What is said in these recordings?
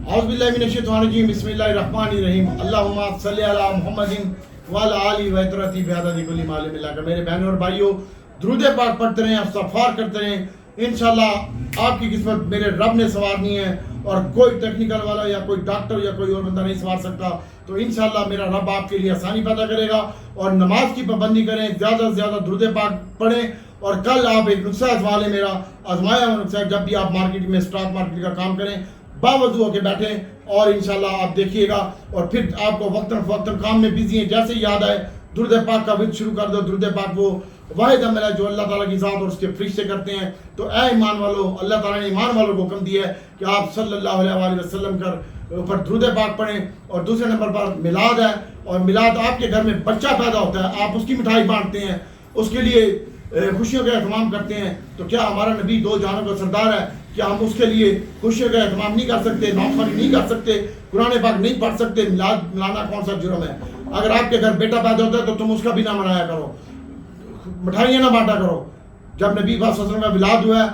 औज़ुबिल्लाहिमिनश्शैतानिर्रजीम बिस्मिल्लाहिर्रहमानिर्रहीम अल्लाहुम्मा सल्लि अला मुहम्मदिन व अला आलिहि व इतरती बिअददी कुल्ली मालिम मिल्ला। मेरे बहनों और भाइयों, दुरूद पाक पढ़ते रहें, इस्तग़फ़ार करते रहें। इंशाल्लाह आपकी किस्मत मेरे रब ने संवारनी है और कोई टेक्निकल वाला या कोई डॉक्टर या कोई और बंदा नहीं संवार सकता। तो इंशाल्लाह मेरा रब आपके लिए आसानी पैदा करेगा। और नमाज की पाबंदी करें, ज़्यादा से ज़्यादा दुरूद पाक पढ़ें। और कल आप एक नुस्खा आजमा लें, मेरा आजमाया हुआ नुस्खा। जब भी आप मार्केट में स्टॉक मार्केट का काम करें, बावजूद होकर बैठें और इंशाल्लाह आप देखिएगा। और फिर आपको वक्तन फवक्तन काम में बिजी हैं, जैसे याद आए दुरूद पाक का विद शुरू कर दो। दुरूद पाक वो वाहिद अमल है जो अल्लाह ताला की ज़ात और उसके फरिश्ते करते हैं। तो ऐ ईमान वालों, अल्लाह ताला ने ईमान वालों को हुक्म दिया है कि आप सल्लल्लाहु अलैहि वसल्लम कर ऊपर दुरूद पाक पढ़ें। और दूसरे नंबर पर मिलाद है, और मिलाद आपके घर में बच्चा पैदा होता है, आप उसकी मिठाई बांटते हैं, उसके लिए खुशियों का एहतमाम करते हैं। तो क्या हमारा नबी दो जानों का सरदार है, क्या हम उसके लिए खुशियों का एहतमाम नहीं कर सकते, नौखवानी नहीं कर सकते, कुरान पाक नहीं पढ़ सकते? मिलाद मिलाना कौन सा जुर्म है? अगर आपके घर बेटा पैदा होता है तो तुम उसका भी ना मनाया करो, मिठाइयाँ ना बांटा करो। जब नबी पाक सल्लल्लाहु अलैहि वसल्लम का मिलाद हुआ है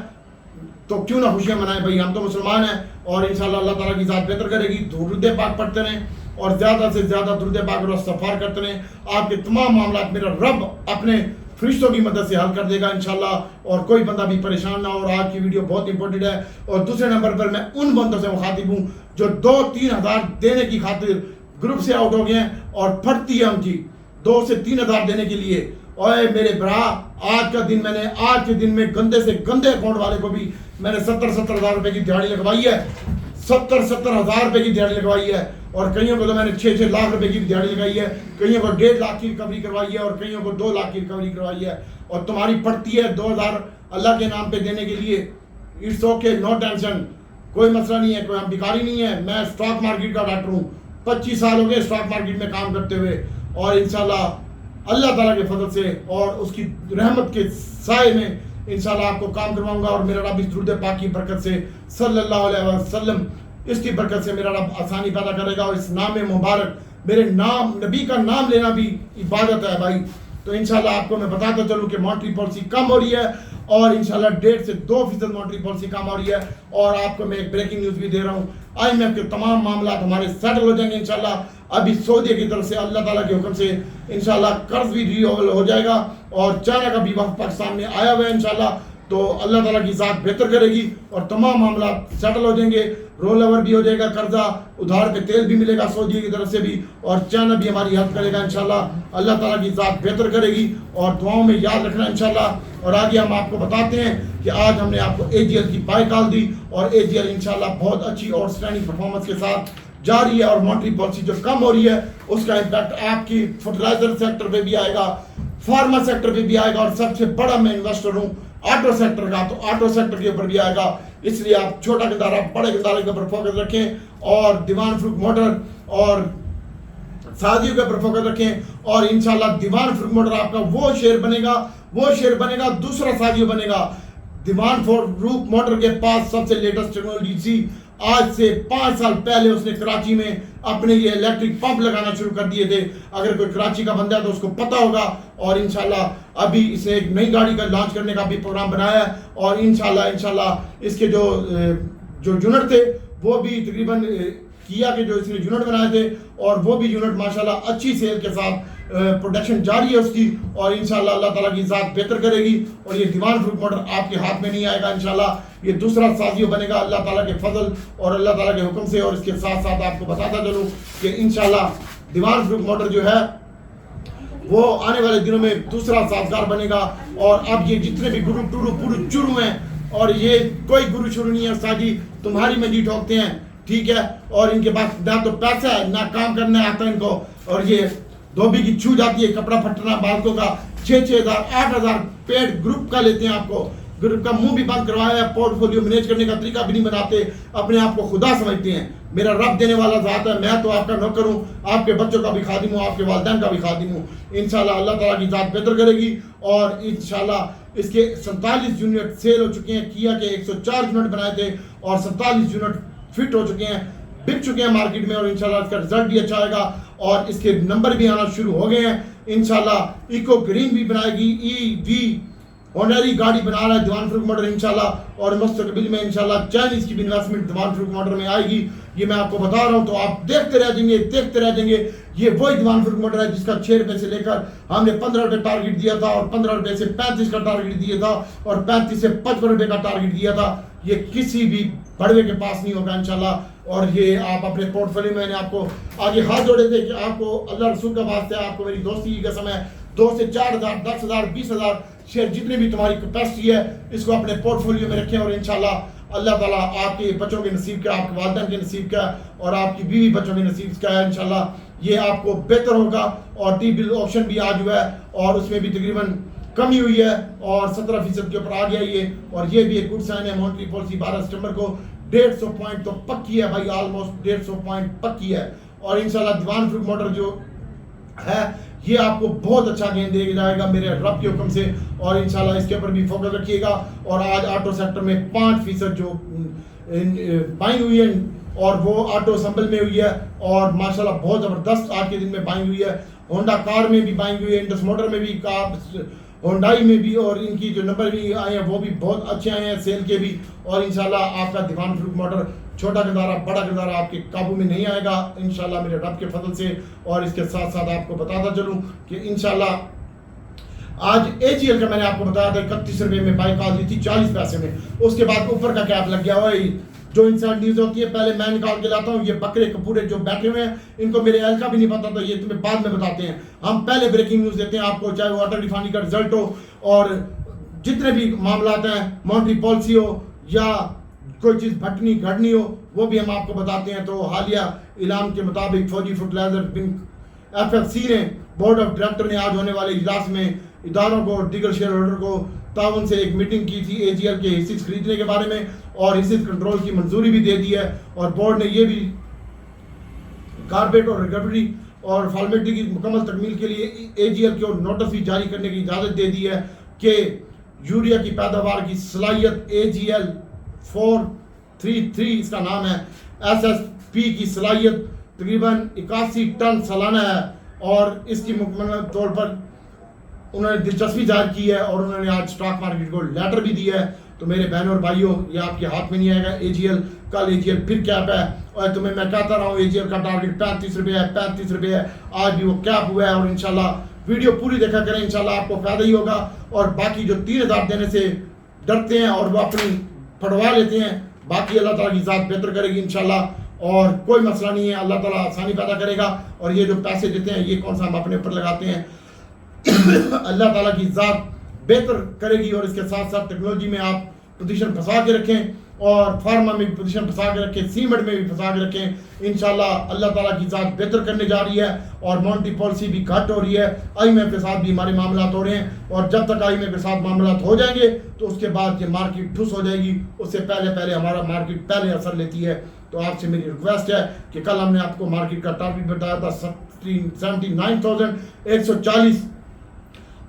तो क्यों ना खुशियाँ मनाएं भाई, हम तो मुसलमान हैं। और इंशाल्लाह अल्लाह ताला की ज़ात बेहतर करेगी। दुरूद पाक पढ़ते रहें और ज़्यादा से ज़्यादा दुरूद पाक और इस्तग़फ़ार करते रहें। आपके तमाम मामला मेरा रब अपने फरिश्तों की मदद से हल कर देगा इंशाल्लाह। और कोई बंदा भी परेशान ना हो। और आज की वीडियो बहुत इंपॉर्टेंट है। और दूसरे नंबर पर मैं उन बंदों से मुखातिब हूँ जो 2-3 हज़ार देने की खातिर ग्रुप से आउट हो गए हैं और फटती है उनकी 2 से 3 हज़ार देने के लिए। ओए मेरे भरा, आज के दिन में गंदे से गंदे अकाउंट वाले को भी मैंने 70 हज़ार रुपए की दिहाड़ी लगवाई है। 70 हज़ार रुपए की दिहाड़ी लगवाई है। और कईयों को तो मैंने 6 लाख रुपए की दिहाड़ी लगाई है, कईयों को 1.5 लाख की रिकवरी करवाई है और कईयों को 2 लाख की रिकवरी करवाई है। और तुम्हारी पड़ती है 2000 अल्लाह के नाम पे देने के लिए। इट्स ओके, नो टेंशन, कोई मसला नहीं है, कोई हम भिखारी नहीं है। मैं स्टॉक मार्केट का डॉक्टर हूँ, 25 साल हो गए स्टॉक मार्केट में काम करते हुए। और इंशाल्लाह अल्लाह ताला के फजल से और उसकी रहमत के साए में इंशाल्लाह आपको काम करवाऊंगा। और मेरा रब इस दुरूद पाक की बरकत से सल्लल्लाहु अलैहि वसल्लम, इसकी बरकत से मेरा रब आसानी पैदा करेगा। और इस नाम मुबारक, मेरे नाम नबी का नाम लेना भी इबादत है भाई। तो इंशाल्लाह आपको मैं बताता चलूँ कि मॉनेटरी पॉलिसी कम हो रही है और इंशाल्लाह 1.5 से 2% मॉनेटरी पॉलिसी कम हो रही है। और आपको मैं एक ब्रेकिंग न्यूज़ भी दे रहा हूँ, IMF के तमाम मामला हमारे सेटल हो जाएंगे इंशाल्लाह। अभी सऊदी की तरफ से अल्लाह ताला के हुक्म से इंशाल्लाह कर्ज भी रिओवल हो जाएगा। और चाइना का भी वक्त पाकिस्तान में आया हुआ है इंशाल्लाह। तो अल्लाह ताला की ज़ात बेहतर करेगी और तमाम मामला सेटल हो जाएंगे। रोल ओवर भी हो जाएगा, कर्जा उधार पे तेल भी मिलेगा सऊदी की तरफ से भी। और चाइना भी हमारी हेल्प करेगा इंशाल्लाह। अल्लाह ताला की ज़ात बेहतर करेगी और दुआओं में याद रखना इंशाल्लाह। और आगे हम आपको बताते हैं कि आज हमने आपको AGL की बाय कॉल दी और AGL इंशाल्लाह बहुत अच्छी और स्टैंडिंग परफॉर्मेंस के साथ जा रही है। और मॉनेटरी पॉलिसी जो कम हो रही है उसका इम्पैक्ट आपकी फर्टिलाइजर सेक्टर पे भी आएगा, फार्मा सेक्टर पे भी आएगा। और सबसे बड़ा मैं इन्वेस्टर हूँ ऑटो सेक्टर का, तो ऑटो सेक्टर के ऊपर भी आएगा। इसलिए आप छोटा गंदारा बड़े गंदारे के ऊपर फोकस रखें और दीवान फ्रूट मोटर और शादियों के ऊपर फोकस रखें। और इंशाल्लाह दीवान फ्रूट मोटर आपका वो शेयर बनेगा, दूसरा शादियों बनेगा। दीवान फ्रूट मोटर के पास सबसे लेटेस्ट टेक्नोलॉजी थी। आज से 5 साल पहले उसने कराची में अपने लिए इलेक्ट्रिक पंप लगाना शुरू कर दिए थे। अगर कोई कराची का बंदा है तो उसको पता होगा। और इंशाल्लाह अभी इसने एक नई गाड़ी का लॉन्च करने का भी प्रोग्राम बनाया है। और इंशाल्लाह इसके जो यूनिट थे वो भी तकरीबन किया के जो इसने यूनिट बनाए थे और वो भी यूनिट माशाल्लाह अच्छी सेल के साथ प्रोडक्शन जारी है उसकी। और इंशाल्लाह अल्लाह ताला की ज़ात बेहतर करेगी। और ये दीवान फ्रूट मोटर आपके हाथ में नहीं आएगा इंशाल्लाह, ये दूसरा साजियो बनेगा अल्लाह ताला के फजल और अल्लाह ताला के हुक्म से। और इसके साथ साथ आपको बताता चलूँ कि इंशाल्लाह दीवान फ्रूट मोटर जो है वो आने वाले दिनों में दूसरा साजगार बनेगा। और अब ये जितने भी गुरु टुरु पूरे चुरू हैं, और ये कोई गुरु शुरू नहीं है साजी, तुम्हारी मंजी ठोकते हैं, ठीक है। और इनके पास ना तो पैसा है ना काम करना आता है इनको। और ये धोबी की छू जाती है, कपड़ा फटना बालकों का 6-6 हज़ार 8 हज़ार पेड ग्रुप का लेते हैं। आपको ग्रुप का मुंह भी बंद करवाया है, पोर्टफोलियो मैनेज करने का तरीका भी नहीं बनाते, अपने आप को खुदा समझते हैं। मेरा रब देने वाला ज़ात है, मैं तो आपका नौकर हूँ, आपके बच्चों का भी खादिम हूँ, आपके वालिदैन का भी खादिम हूँ। इंशाल्लाह अल्लाह ताला की ज़ात बेहतर करेगी। और इंशाल्लाह इसके 47 यूनिट सेल हो चुके हैं। किया के 104 यूनिट बनाए थे और 47 यूनिट फिट हो चुके हैं, बिक चुके हैं मार्केट में। और इंशाल्लाह इसका रिजल्ट भी अच्छा आएगा और इसके नंबर भी आना शुरू हो गए हैं। इंशाल्लाह इको ग्रीन भी बनाएगी, EV होंडा गाड़ी बना रहा है दीवान फारूक मोटर इंशाल्लाह, और मुस्तकबिल में इंशाल्लाह चाइनीज की भी इन्वेस्टमेंट दीवान फारूक मोटर में आएगी। ये मैं आपको बता रहा हूँ, तो आप देखते रह जाएंगे। ये वही दीवान फारूक मोटर है जिसका 6 रुपए से लेकर हमने 15 रुपए टारगेट दिया था, और 15 रुपए से 35 का टारगेट दिया था, और 35 से 55 रुपए का टारगेट दिया था। ये किसी भी बड़वे के पास नहीं होगा इंशाल्लाह। और ये आप अपने पोर्टफोलियो, मैंने आपको आगे हाथ जोड़े थे कि आपको अल्लाह रसूल का वास्ते, आपको मेरी दोस्ती की कसम है, 2 से 4,000, 10,000, 20,000 शेयर जितनी भी तुम्हारी कैपेसिटी है, इसको अपने पोर्टफोलियो में रखें। और इंशाल्लाह अल्लाह ताला आपके बच्चों के नसीब का, आपके वालिदैन के नसीब का, और आपकी बीवी बच्चों के नसीब का है इंशाल्लाह ये आपको बेहतर होगा। और टी बिल ऑप्शन भी आज हुआ है, और उसमें भी तकरीबन कमी हुई है, और 17% के ऊपर आ गया ये, और ये भी एक गुड साइन है। मॉनेटरी पॉलिसी 12 सितंबर को 150 पॉइंट तो पक्की है भाई, ऑलमोस्ट 150 पॉइंट पक्की है। और इंशाल्लाह दीवान फारूक मोटर जो है ये आपको बहुत अच्छा गेंद दे जाएगा मेरे रब के हुक्म से, और इंशाल्लाह इसके ऊपर भी फोकस रखिएगा। और आज ऑटो सेक्टर में 5% जो बाइंग हुई है, और वो ऑटो संबल में हुई है, और माशाल्लाह बहुत ज़बरदस्त आज के दिन में बाइंग हुई है। होंडा कार में भी बाइंग हुई है, इंडस मोटर में भी, होंडाई में भी, और इनकी जो नंबर भी आए हैं वो भी बहुत अच्छे आए हैं सेल के भी। और इंशाल्लाह आपका दीवान फारूक मोटर छोटा गदारा बड़ा गदारा आपके काबू में नहीं आएगा इंशाल्लाह मेरे रब के फजल से। और इसके साथ साथ आपको बताता चलूँ कि इंशाल्लाह आज एजीएल का मैंने आपको बताया था 31 रुपये में बाइक आ गई थी 40 पैसे में, उसके बाद ऊपर का कैप लग गया हुआ है। जो इंसान न्यूज़ होती है पहले मैं निकाल के लाता हूँ, ये बकरे कपूरे जो बैठे हुए हैं इनको मेरे एल का भी नहीं पता, तो ये तुम्हें बाद में बताते हैं। हम पहले ब्रेकिंग न्यूज़ देते हैं आपको, चाहे वो वाटर रिफाइनरी का रिजल्ट हो, और जितने भी मामला हैं, मॉनेटरी पॉलिसी हो, या कोई चीज़ घटनी घटनी हो, वो भी हम आपको बताते हैं। तो हालिया इलान के मुताबिक फौजी फर्टिलाइजर बैंक FFC ने, बोर्ड ऑफ डायरेक्टर ने आज होने वाले इजलास में इदारों को, दीगर शेयर होल्डर को ताउन से एक मीटिंग की थी AGL के हिस्से खरीदने के बारे में, और हिस्से कंट्रोल की मंजूरी भी दे दी है। और बोर्ड ने ये भी कारपेट और रिकवरी और फॉर्मेलिटी की मुकम्मल तकमील के लिए AGL को नोटिस भी जारी करने की इजाज़त दे दी है कि यूरिया की पैदावार की सलाहियत AGL 433 इसका नाम है, SSP की सलाहियत तकरीबन 81 टन सालाना है, और इसकी मुकम्मल तौर पर उन्होंने दिलचस्पी जाहिर की है, और उन्होंने आज स्टॉक मार्केट को लेटर भी दिया है। तो मेरे बहनों और भाइयों, ये आपके हाथ में नहीं आएगा AGL, कल AGL फिर कैप है, और तुम्हें मैं कहता रहा हूँ AGL का टारगेट 35 रुपये है, 35 रुपये है, आज भी वो कैप हुआ है। और इंशाल्लाह वीडियो पूरी देखा करें, इंशाल्लाह आपको फायदा ही होगा। और बाकी जो 3,000 देने से डरते हैं और वो अपनी फटवा लेते हैं, बाकी अल्लाह ताला की ज़ात बेहतर करेगी इंशाल्लाह, और कोई मसला नहीं है, अल्लाह ताला आसानी पैदा करेगा। और ये जो पैसे देते हैं ये कौन सा हम अपने ऊपर लगाते हैं, अल्लाह ताला की ज़ात बेहतर करेगी। और इसके साथ साथ टेक्नोलॉजी में आप पोजीशन फंसा के रखें, और फार्मा में भी पोजीशन फंसा के रखें, सीमेंट में भी फंसा के रखें। इंशाल्लाह अल्लाह ताला की ज़ात बेहतर करने जा रही है, और मॉनेटरी पॉलिसी भी घट हो रही है, IMF के साथ भी हमारे मामला हो रहे हैं, और जब तक IMF के साथ मामला हो जाएंगे तो उसके बाद ये मार्केट ठुस हो जाएगी, उससे पहले हमारा मार्केट पहले असर लेती है। तो आपसे मेरी रिक्वेस्ट है कि कल हमने आपको मार्केट का टारगेट बताया था 79,140,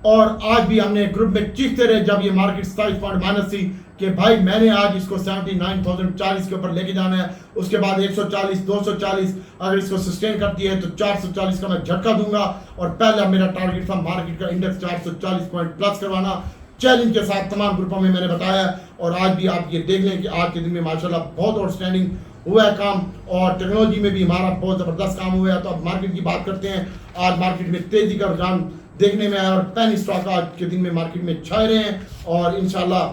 और आज भी हमने ग्रुप में चीखते रहे जब ये मार्केट 27 पॉइंट माइनस थी कि भाई मैंने आज इसको 79,040 के ऊपर लेके जाना है, उसके बाद 140, 240 अगर इसको सस्टेन करती है तो 440 का मैं झटका दूंगा। और पहला मेरा टारगेट था मार्केट का इंडेक्स 440 पॉइंट प्लस करवाना, चैलेंज के साथ तमाम ग्रुपों में मैंने बताया। और आज भी आप ये देख लें कि आज के दिन में माशाल्लाह बहुत आउटस्टैंडिंग हुआ है काम, और टेक्नोलॉजी में भी हमारा बहुत ज़बरदस्त काम हुआ है। तो अब मार्केट की बात करते हैं। आज मार्केट में तेज़ी का रुझान देखने में आया, और पेनी स्टॉक आज के दिन में मार्केट में छाए रहे हैं, और इंशाल्लाह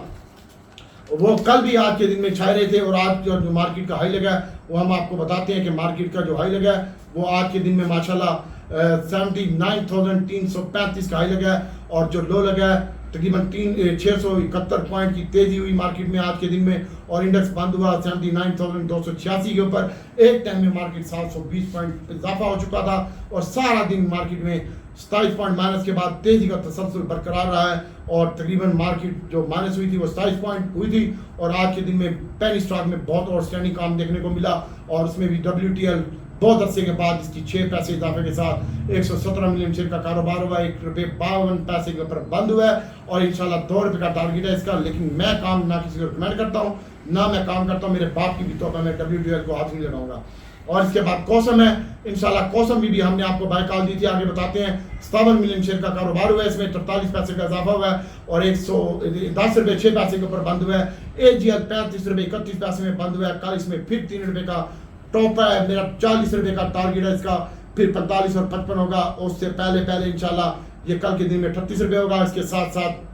वो कल भी आज के दिन में छाए रहे थे। और आज जो मार्केट का हाई लगा है वो हम आपको बताते हैं कि मार्केट का जो हाई लगा है वो आज के दिन में माशाल्लाह 79,335 का हाई लगा है, और जो लो लगा है तकरीबन 671 पॉइंट की तेजी हुई मार्केट में आज के दिन में, और इंडेक्स बंद हुआ 79,286 के ऊपर। एक टाइम में मार्केट 720 पॉइंट इजाफा हो चुका था, और सारा दिन मार्केट में 27 पॉइंट माइनस के बाद तेजी का तसलसल बरकरार रहा है, और तकरीबन मार्केट जो माइनस हुई थी वो 27 पॉइंट हुई थी। और आज के दिन में पेनी स्टॉक में बहुत आउटस्टैंडिंग काम देखने को मिला, और उसमें भी WTL बहुत अरसे के बाद इसकी 6 पैसे इजाफे के साथ 117 मिलियन शेयर का कारोबार हुआ, ₹1.52 के ऊपर बंद हुआ है, और इंशाल्लाह ₹2 का टारगेट है इसका। लेकिन मैं काम ना किसी को रिकमेंड करता हूँ, ना मैं काम करता हूँ, मेरे बाप की भी तौबा मैं WTL को हाथ नहीं लगाऊंगा। और इसके बाद कौसम है, इंशाल्लाह कौसम भी हमने आपको बाय कॉल दी थी, आगे बताते हैं। 57 मिलियन शेयर का कारोबार हुआ है, इसमें 43 पैसे का इजाफा हुआ है और 110 रुपये 6 पैसे के ऊपर बंद हुआ है। AGL 35 रुपये 31 पैसे में बंद हुआ है। कल इसमें फिर 3 रुपये का टॉप है, मेरा 40 रुपये का टारगेट है इसका, फिर 45 और 55 होगा। उससे पहले इंशाल्लाह ये कल के दिन में 38 रुपये होगा। इसके साथ साथ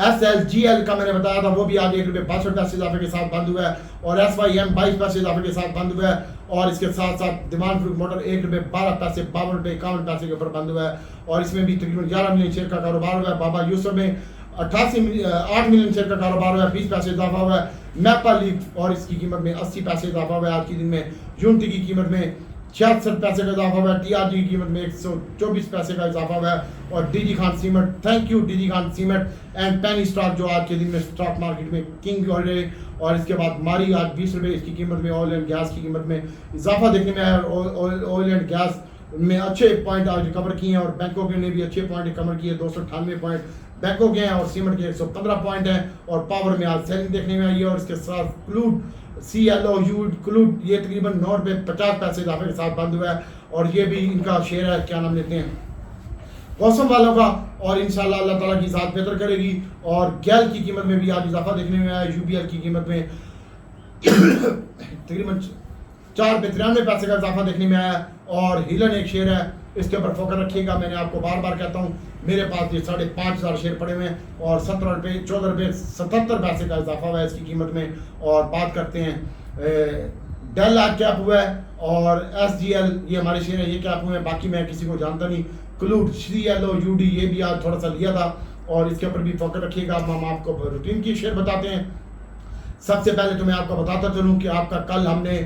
SLGL का मैंने बताया था, वो भी आगे 1 रुपये 62 पैसे इजाफे के साथ बंद हुआ है और SYM 22 पैसे इजाफे के साथ बंद हुआ है। और इसके साथ साथ दिवान फ्रूट मोटर 1 रुपये 12 पैसे 52 रुपये 51 पैसे के ऊपर बंद हुआ है और इसमें भी तकरीबन 11 मिलियन शेयर का कारोबार हुआ है। बाबा यूसुफ में 8 मिलियन शेयर का कारोबार हुआ है, 20 पैसे इजाफा हुआ है। मैपा लीफ और इसकी कीमत में 80 पैसे इजाफा हुआ है आज के दिन में। यूनिटी की कीमत में 66 पैसे का इजाफा हुआ है। TRG की कीमत में 124 पैसे का इजाफा हुआ है और DG Khan cement, thank you DG Khan cement and penny stock जो आज के दिन में स्टॉक मार्केट में किंग हो रहे। और इसके बाद मारी आज 20 रुपये इसकी कीमत में। ऑयल एंड गैस की कीमत में इजाफा देखने में आया और ऑयल एंड गैस में अच्छे पॉइंट आज रिकवर किए हैं और बैंकों के ने भी अच्छे पॉइंट रिकवर किए। 298 पॉइंट बैंकों के हैं और सीमेंट के 115 पॉइंट हैं और पावर में आज सेलिंग देखने में आई है। और इसके साथ क्लूड CLOU क्लूड ये तकरीबन 9 रुपये 50 पैसे इजाफे के साथ बंद हुआ है और ये भी इनका शेयर है, क्या नाम लेते हैं, मौसम वालों का। और इंशाल्लाह अल्लाह ताला की ज़ात बेहतर करेगी। और गैल की कीमत में भी आज इजाफा देखने में आया। UBL की कीमत में तकरीबन 4 रुपये 93 पैसे का इजाफा देखने में आया। और हिलन एक शेयर है, इसके ऊपर फोकस रखिएगा। मैंने आपको बार बार कहता हूँ, मेरे पास ये 5,500 शेयर पड़े हुए हैं और 14 रुपये 77 पैसे का इजाफा हुआ है इसकी कीमत में। और बात करते हैं डेल आज कैप हुआ है और SGL ये हमारे शेयर है, ये कैप हुए हैं, बाकी मैं किसी को जानता नहीं। क्लूड CLOUD ये भी आज थोड़ा सा लिया था और इसके ऊपर भी फोकस रखिएगा। हम आपको रूटीन की शेयर बताते हैं। सबसे पहले तो मैं आपको बताता चलूँ कि आपका कल हमने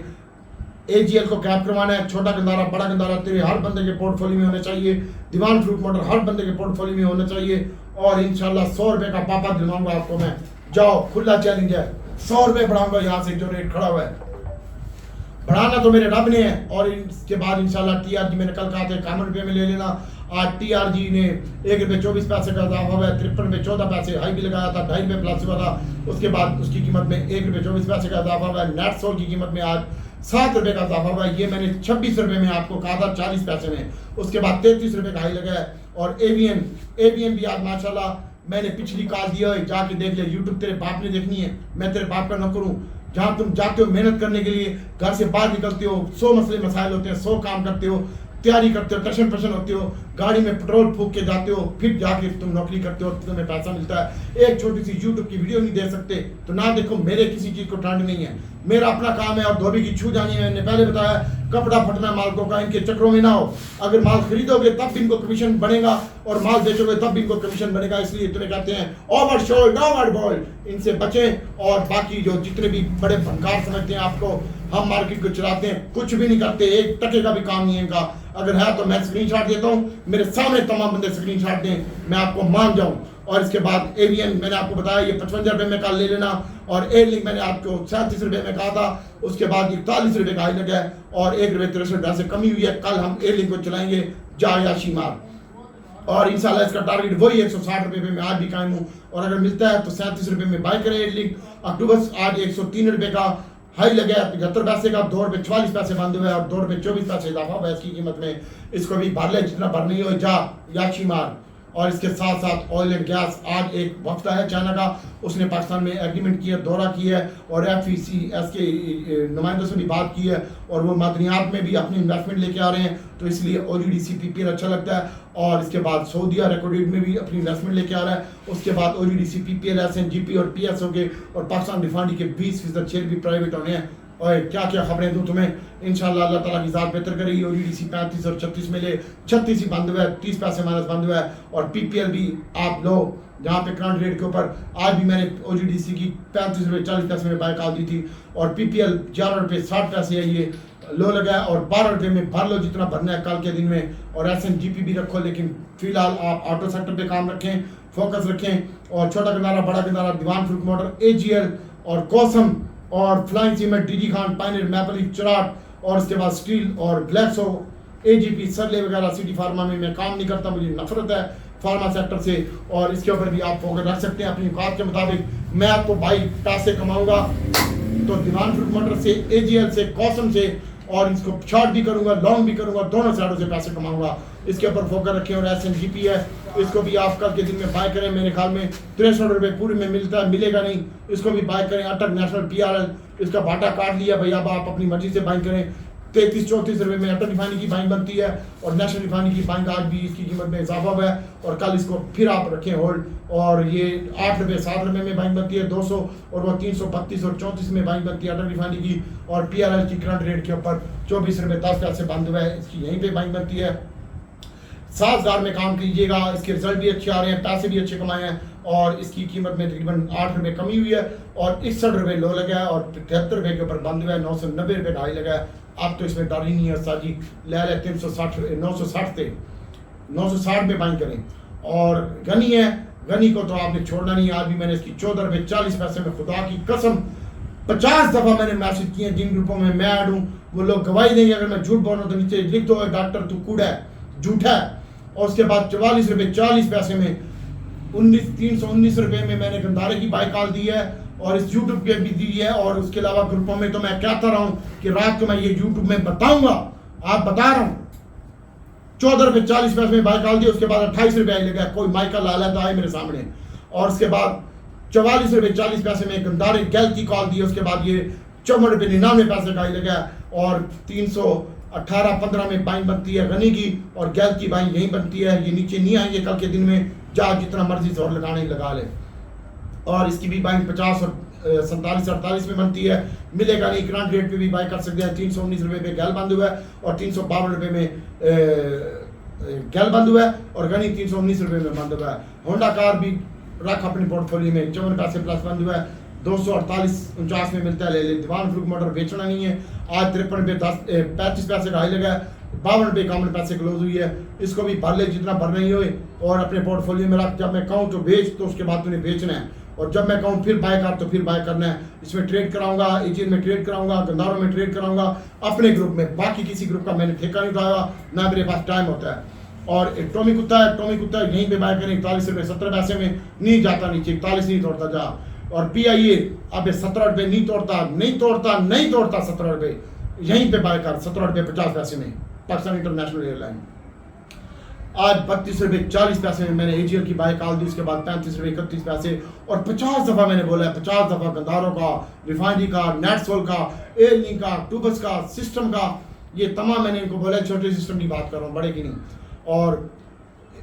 AGL को कैप करवाना है। छोटा गंदारा बड़ा गंदारा तेरे हर बंदे के पोर्टफोलियो में होना चाहिए। दीवान फ्रूट मोटर हर बंदे के पोर्टफोलियो में होना चाहिए और इंशाल्लाह 100 रुपये का पापा दिलवाऊंगा आपको मैं। जाओ, खुला चैलेंज है, 100 रुपये बढ़ाऊंगा यहाँ से जो रेट खड़ा हुआ है। बढ़ाना तो मेरे रब ने है। और इसके बाद इंशाल्लाह TRG मैंने कल कहा था 51 रुपये में ले लेना। आज TRG ने 1 रुपये 24 पैसे का इजाफा हुआ है। 53 रुपये 14 पैसे हाई भी लगाया था, 2.5 रुपये प्लस हुआ था। उसके बाद उसकी कीमत में 1 रुपये 24 पैसे का इजाफा हुआ है। नेट सोल की कीमत में आज 7 रुपये का इजाफा हुआ है। ये मैंने 26 रुपये में आपको कहा था 40 पैसे में। उसके बाद 33 रुपये का हाई लगा है। और AVN भी आज माशाल्लाह मैंने पिछली कॉल दिया है, जाके देख ले। यूट्यूब तेरे बाप ने देखनी है, मैं तेरे बाप का नौकर हूँ। जहाँ तुम जाते हो मेहनत करने के लिए, घर से बाहर निकलते हो, 100 मसले मसाइल होते हैं, 100 काम करते हो, तैयारी करते हो, टशन पशन होते हो, गाड़ी में पेट्रोल फूक के जाते हो, फिर जाके तुम नौकरी करते हो, तुम्हें पैसा मिलता है। एक छोटी सी यूट्यूब की वीडियो नहीं दे सकते तो ना देखो। मेरे किसी चीज़ को ट्रेंड नहीं है, मेरा अपना काम है और धोबी की छू जानी है। मैंने पहले बताया, कपड़ा फटना मालकों का, इनके चक्रों में ना हो। अगर माल खरीदोगे तब भी इनको कमीशन बनेगा और माल बेचोगे तब भी इनको कमीशन बनेगा। इसलिए तुम्हें कहते हैं ओवर शोल्ड ओवर बोल्ड, इनसे बचें। और बाकी जो जितने भी बड़े भंगार समझते हैं आपको, हम मार्केट को चलाते हैं, कुछ भी नहीं करते, 1 टके का भी काम नहीं है इनका। अगर है तो मैं स्क्रीनशॉट देता हूँ, मेरे सामने तमाम बंदे स्क्रीनशॉट दें, मैं आपको मान जाऊँ। और इसके बाद AVN मैंने आपको बताया ये 55 रुपये में कल ले लेना। और एयरलिंक मैंने आपको 37 रुपये में कहा था। उसके बाद 41 रुपये का हाई लगा है और 1 रुपये 63 पैसे कमी हुई है। कल हम एयरलिंक को चलाएंगे जायाशी मार और इंशाल्लाह इसका टारगेट वही 160 रुपये में आज भी कायम हूँ। और अगर मिलता है तो 37 रुपये में बाय करें एयरलिंक। अक्टूबर आज 103 रुपये का हाई लगा है, 75 पैसे का, 2 रुपये 44 पैसे बंद हुए और 2 रुपये 24 पैसे इजाफा हुआ है इसकी कीमत में। इसको भी भर ले, जितना भरनी हो जा याशी मार। और इसके साथ साथ ऑयल एंड गैस, आज एक वफ्द है चाइना का, उसने पाकिस्तान में एग्रीमेंट किया, दौरा किया है और FECS के नुमाइंदों से भी बात की है और वो मादनियात में भी अपनी इन्वेस्टमेंट लेके आ रहे हैं। तो इसलिए OGDC PPL अच्छा लगता है। और इसके बाद सऊदीया रिकॉर्डेड में भी अपनी इन्वेस्टमेंट लेके आ रहा है। उसके बाद OGDC PPL SNGP और PSO के और पाकिस्तान रिफाइनरी के 20% शेयर भी प्राइवेट होने हैं। और क्या क्या खबरें दूँ तुम्हें, इंशाल्लाह अल्लाह ताला की ज़ात बेहतर करेगी। OGDC 35 और 36 में ले, 36 ही बंद हुआ है, 30 पैसे माइनस बंद हुआ है। और PPL भी आप लो, जहाँ पे करंट रेट के ऊपर आज भी मैंने OGDC की 35 रुपये 40 पैसे में बाय कॉल दी थी। और PPL 11 रुपये 60 पैसे है, ये लो लगा है। और 12 रुपये में भर लो जितना भरना है कल के दिन में। और SNGP भी रखो, लेकिन फिलहाल आप ऑटो सेक्टर पे काम रखें, फोकस रखें। और छोटा गंदारा बड़ा गंदारा, दीवान फ्रूट मोटर, AGL और कौसम और flying cement, DG Khan, Pioneer, maple leaf, Cherat और उसके बाद स्टील और ग्लैक्सो, AGP, सरले वगैरह, सिटी फार्मा में मैं काम नहीं करता, मुझे नफरत है फार्मा सेक्टर से। और इसके ऊपर भी आप फोकस रख सकते हैं अपनी औकात के मुताबिक। मैं आपको 22 पैसे कमाऊंगा तो दीवान फ्रूट मोटर से, AGL से, कौसम से और इसको शॉर्ट भी करूंगा, लॉन्ग भी करूंगा, दोनों साइडों से पैसे कमाऊंगा। इसके ऊपर फोकस रखें। और SNGP है, इसको भी आप कल के दिन में बाय करें। मेरे ख्याल में 63 रुपये पूरे में मिलता है, मिलेगा नहीं, इसको भी बाय करें। अटक नेशनल PRL, इसका बाटा काट लिया भाई, अब आप अपनी मर्जी से बाइंग करें। 33-34 रुपये में अटल रिफाइनरी की बाइंग बनती है और नेशनल रिफाइनरी की बाइंग आज भी इसकी कीमत में इजाफा हुआ है और कल इसको फिर आप रखें होल्ड। और ये 8 रुपये 7 रुपये में बाइंग बनती है 200 और वो 332 और 34 में बाइंग बनती है अटल रिफाइनरी की। और PRL की करंट रेट के ऊपर 24 रुपये 10 पैसे बंद हुआ है, इसकी यहीं पर बाइंग बनती है। 7,000 में काम कीजिएगा, इसके रिजल्ट भी अच्छे आ रहे हैं, पैसे भी अच्छे कमाए हैं और इसकी कीमत में तकरीबन 8 रुपये कमी हुई है और 61 रुपये लो लगा है और 73 रुपये के ऊपर बंद हुआ है। 990 रुपये ढाई लगा है। अब तो इसमें डर ही नहीं है साजी, ले 960 थे, 960 में बाइंग करें। और गनी है, गनी को तो आपने छोड़ना नहीं। आज भी मैंने इसकी 14 रुपये 40 पैसे में, खुदा की कसम 50 दफ़ा मैंने मैसेज किए जिन ग्रुपों में मैं ऐड हूँ, वो लोग गवाही देंगे अगर मैं झूठ बोल रहा हूँ तो नीचे लिख दो डॉक्टर तू कूड़ा है, झूठा है। और उसके बाद 44 रुपये 40 पैसे में 319 रुपये में मैंने गंदारे की बाइक कॉल दी है और इस यूट्यूब पे भी दी है। और उसके अलावा ग्रुपों में तो मैं कहता रहा हूँ कि रात को मैं ये यूट्यूब में बताऊंगा, आप बता रहा हूँ। 14 रुपये 40 पैसे में बाइक कॉल दी, उसके बाद 28 रुपये आई लगा, कोई माइक का लाला तो आए मेरे सामने। और उसके बाद 44 रुपये 40 पैसे में गंदारे गैल की कॉल दी, उसके बाद ये 54 रुपये 99 पैसे का आई लगा और 318-15 में बाइंग बनती है गनी की और गैल की बाइंग यहीं बनती है। ये नीचे नहीं आएंगे कल के दिन में, जहाँ जितना मर्जी जोर लगाने लगा ले। और इसकी भी बाइंग 50 और 47-48 में बनती है, मिलेगा नहीं। करंट रेट पे भी बाई कर सकते हैं। 319 रुपये पे गैल बंद हुआ है और 352 रुपये में गैल बंद हुआ है और गनी 319 रुपये में बंद हुआ है। होंडा कार भी रख अपने पोर्टफोलियो में, 54 पैसे प्लस बंद हुआ है। 248-49 में मिलता है, ले ले। दीवान फ्रूक मोटर बेचना नहीं है। आज 53 रुपये 35 पैसे का हाई लगा है, 52 रुपये 51 पैसे क्लोज हुई है। इसको भी भर ले जितना भर नहीं हुए और अपने पोर्टफोलियो में रख। जब मैं कहूँ तो बेच, तो उसके बाद तुम्हें बेचना है और जब मैं कहूँ फिर बाय कर तो फिर बाय करना है। इसमें ट्रेड कराऊंगा, एजीएल में ट्रेड कराऊंगा, गंदारों में ट्रेड कराऊंगा, अपने ग्रुप में। बाकी किसी ग्रुप का मैंने ठेका नहीं उठाया, ना मेरे पास टाइम होता है। और एक टॉमी कुत्ता है, टॉमी कुत्ता यहीं पे बाय करें 41 रुपये 70 पैसे में, नहीं जाता नीचे, 41 नहीं तोड़ता जा। और PIA अब 17 रुपये नहीं तोड़ता 17 रुपये, यहीं पे बाय कर 17 रुपये 50 पैसे में, पाकिस्तान इंटरनेशनल एयरलाइन। आज 32 रुपये 40 पैसे में मैंने AGL की बाइक कॉल दी, उसके बाद 35 रुपये 31 पैसे और 50 दफ़ा मैंने बोला है, 50 दफ़ा गंदारों का, रिफाइनरी का, नेटसोल का, एयरलिंक का, टूबस का, सिस्टम का, ये तमाम मैंने इनको बोला है। छोटे सिस्टम की बात कर रहा हूँ, बड़े की नहीं। और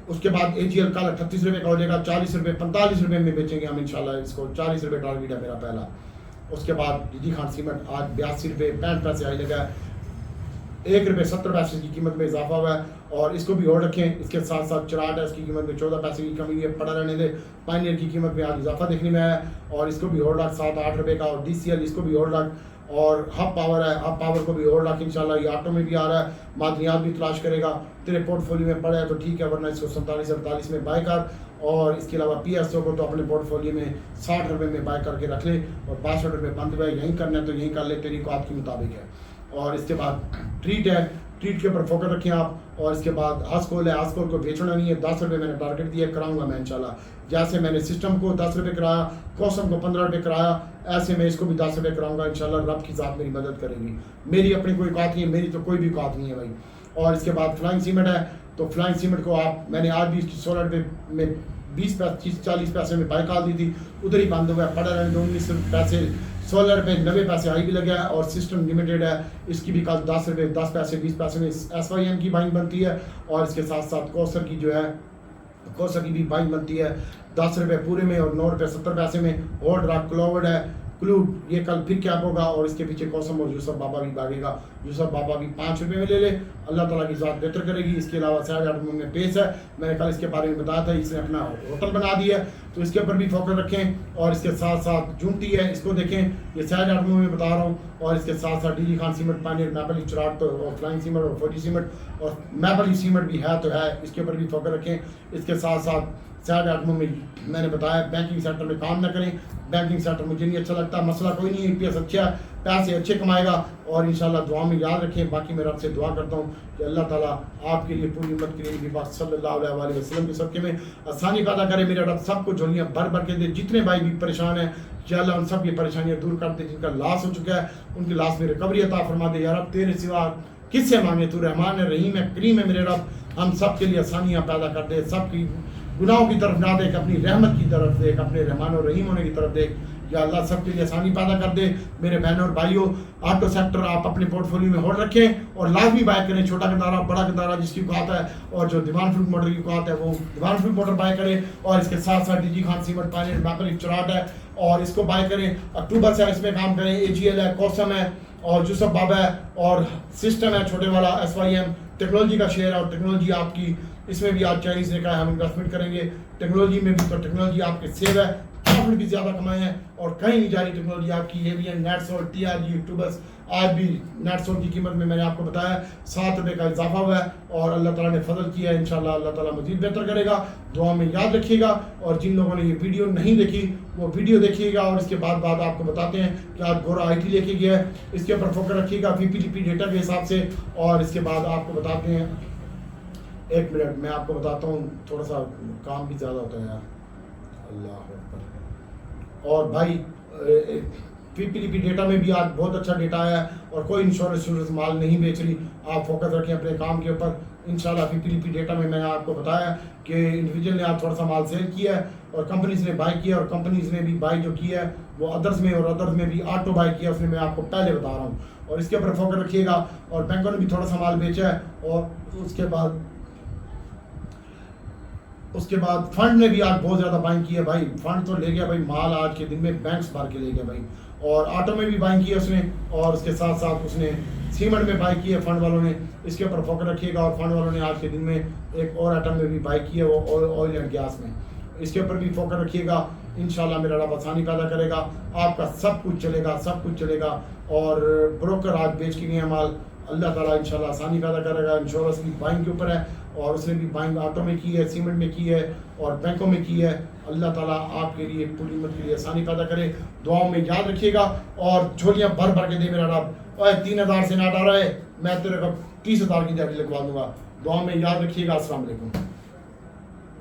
उसके बाद AGL कल 38 रुपये का हो जाएगा, 40 रुपये 45 रुपये में बेचेंगे हम इंशाल्लाह इसको। 40 रुपये टारगेट है मेरा पहला। उसके बाद दीदी खान सीमेंट आज 82 रुपये 65 पैसे आई लगा है, 1 रुपये 70 पैसे की कीमत में इजाफा हुआ है और इसको भी होल्ड रखें। इसके साथ साथ चराट है, इसकी कीमत में 14 पैसे की कमी है, पड़ा रहने दे। पाइनियर की कीमत में आज इजाफा देखने में आया और इसको भी होल्ड रख 7-8 रुपये का। और DCL इसको भी होल्ड रख। और हब पावर है, हब पावर को भी होल्ड रख इंशाल्लाह। ये ऑटो में भी आ रहा है, मादनियात भी तलाश करेगा। तेरे पोर्टफोलियो में पड़ा है तो ठीक है, वरना इसको 47-48 में बाय कर। और इसके अलावा PSO को तो अपने पोर्टफोलियो में 60 रुपये में बाय करके रख ले और 62 रुपये बंद हुआ है, यहीं करना है तो यहीं कर ले, तेरी औकात के मुताबिक है। और इसके बाद ट्रीट है, ट्रीट के ऊपर फोकस रखें आप। और इसके बाद हास्कोल है, हास्कोल को बेचना नहीं है। 10 रुपये मैंने टारगेट दिया, कराऊंगा मैं इंशाल्लाह। जैसे मैंने सिस्टम को 10 रुपये कराया, कोसम को 15 रुपये कराया, ऐसे मैं इसको भी 10 रुपये कराऊंगा इंशाल्लाह। रब की ज़ात मेरी मदद करेगी। मेरी अपनी कोई औकात नहीं है, मेरी तो कोई भी औकात नहीं है भाई। और इसके बाद फ्लाइंग सीमेंट है, तो फ्लाइंग सीमेंट को आप, मैंने आज भी इसकी 16 रुपये में 20-40 पैसे में बाई कॉल दी थी, उधर ही बंद हुआ है। पड़ा रहने 19 पैसे 16 रुपये 90 पैसे आई भी लगा है। और सिस्टम लिमिटेड है, इसकी भी कल 10 रुपये 10 पैसे 20 पैसे में SYM की बाइंग बनती है। और इसके साथ साथ कोसर की जो है, कोसर की भी बाइंग बनती है 10 रुपये पूरे में और 9 रुपये 70 पैसे में। होल्ड रॉक क्लोवर्ड है, क्लूड ये कल फिर क्या होगा। और इसके पीछे कोसम और यूसुफ बाबा भी भागेगा। यूसुफ बाबा भी 5 रुपये में ले ले, अल्लाह ताला की ज़ात बेहतर करेगी। इसके अलावा सहज आटमो में पेश है, मैंने कल इसके बारे में बताया था, इसने अपना होटल बना दिया है, तो इसके ऊपर भी फोकस रखें। और इसके साथ साथ जूनती है, इसको देखें, ये सहज आटमो में बता रहा हूँ। और इसके साथ साथ DG खान सीमेंट, पानियर, मैपली, चराट तो और फ्लाइंग सीमेंट और 40 सीमेंट और मैपली सीमेंट भी है तो है, इसके ऊपर भी फोकस रखें। इसके साथ साथ सैड आइटमों में मैंने बताया बैंकिंग सेक्टर में काम ना करें। बैंकिंग सेक्टर मुझे नहीं अच्छा लगता, मसला कोई नहीं है, EPS अच्छा है, पैसे अच्छे कमाएगा और इंशाल्लाह दुआ में याद रखें। बाकी मैं रब से दुआ करता हूँ कि अल्लाह ताला आपके लिए पूरी उम्मत के लिए नबी पाक सल्लल्लाहु अलैहि वसल्लम के सदक़े में आसानी पैदा करे। मेरा रब सबको झोलियाँ भर भर के दे। जितने भाई भी परेशान हैं या अल्लाह उन सब की परेशानियाँ दूर कर दे। जिनका लॉस हो चुका है उनकी लॉस में रिकवरी अता फरमा दे। या रब तेरे सिवा किससे मांगे, तू रहमान है, रहीम है, करीम है। मेरे रब हम सब के लिए आसानियाँ पैदा कर दे, सबकी गुनाहों की तरफ ना देख, अपनी रहमत की तरफ देख, अपने रहमान और रहीम होने की तरफ देख। या अल्लाह सबके लिए आसानी पैदा कर दे। मेरे बहनों और भाइयों, ऑटो सेक्टर आप अपने पोर्टफोलियो में होल्ड रखें और लाजमी बाय करें। छोटा गदारा, बड़ा गदारा जिसकी औकात है और जो दीवान फूड मोटर की औकात है वो दीवान फूड मोटर बाय करें। और इसके साथ साथ DG खान सीमेंट पायलट मैपल चुराट है और इसको बाय करें। अक्टूबर से इसमें काम करें। AGL है, कोसम है और यूसुफ बाबा है और सिस्टम है छोटे वाला SYM टेक्नोलॉजी का शेयर है। और टेक्नोलॉजी आपकी इसमें भी आज चाइनीज ने कहा हम इन्वेस्टमेंट करेंगे टेक्नोलॉजी में भी, तो टेक्नोलॉजी आपके सेव है, प्रॉफिट भी ज़्यादा कमाए हैं और कहीं नहीं जा रही टेक्नोलॉजी आपकी। ये भी है नेटसोल्ट, TRG, यूट्यूबर्स। आज भी नेटसोल्ट की कीमत में मैंने आपको बताया 7 रुपये का इजाफा हुआ है और अल्लाह ताला ने फजल किया है। इंशाल्लाह अल्लाह ताला मजीद बेहतर करेगा। दुआ में याद रखिएगा। और जिन लोगों ने ये वीडियो नहीं देखी वो वीडियो देखिएगा और इसके बाद आपको बताते हैं कि आज गोरा IT लेके गया है, इसके ऊपर फोकस रखिएगा VPDP डेटा के हिसाब से। और इसके बाद आपको बताते हैं, 1 मिनट मैं आपको बताता हूँ, थोड़ा सा काम भी ज़्यादा होता है यार, अल्लाह अकबर। और भाई VPDP डेटा में भी आज बहुत अच्छा डेटा आया है और कोई इंश्योरेंस माल नहीं बेच रही। आप फोकस रखें अपने काम के ऊपर। इंशाल्लाह VPDP डेटा में मैंने आपको बताया कि इंडिविजुअल ने आज थोड़ा सा माल सेल किया है और कंपनीज ने बाय किया और कंपनीज ने भी बाय जो किया है वो अदर्स में, और अदर्स में भी ऑटो बाय किया, उसमें मैं आपको पहले बता रहा हूँ। और इसके ऊपर फोकस रखिएगा। और बैंकों ने भी थोड़ा सा माल बेचा है और उसके बाद फंड ने भी आज बहुत ज़्यादा बाइंग की है भाई। फंड तो ले गया भाई माल, आज के दिन में बैंक्स भर के ले गया भाई। और ऑटो में भी बाइंग की है उसने और उसके साथ साथ उसने सीमेंट में बाई की है फंड वालों ने। इसके ऊपर फोकस रखिएगा। और फंड वालों ने आज के दिन में एक और आइटम में भी बाई की है, वो ऑयल एंड गैस में। इसके ऊपर भी फोकस रखिएगा। इंशाल्लाह मेरा रब आसानी पैदा करेगा, आपका सब कुछ चलेगा, सब कुछ चलेगा। और ब्रोकर आज बेच के गए हैं माल, अल्लाह ताला इंशाल्लाह आसानी पैदा करेगा। इंश्योरेंस की बाइंग के ऊपर है और उसने भी बाइंग ऑटो में की है, सीमेंट में की है और बैंकों में की है। अल्लाह ताला आपके लिए पूरी उम्मत के लिए आसानी पैदा करे। दुआओं में याद रखिएगा और झोलियाँ भर भर के दे मेरा रब। और 3000 से ना डरा है, मैं तेरे को 30,000 की दिहाड़ी लगवा दूंगा। दुआओं में याद रखिएगा। अस्सलाम वालेकुम।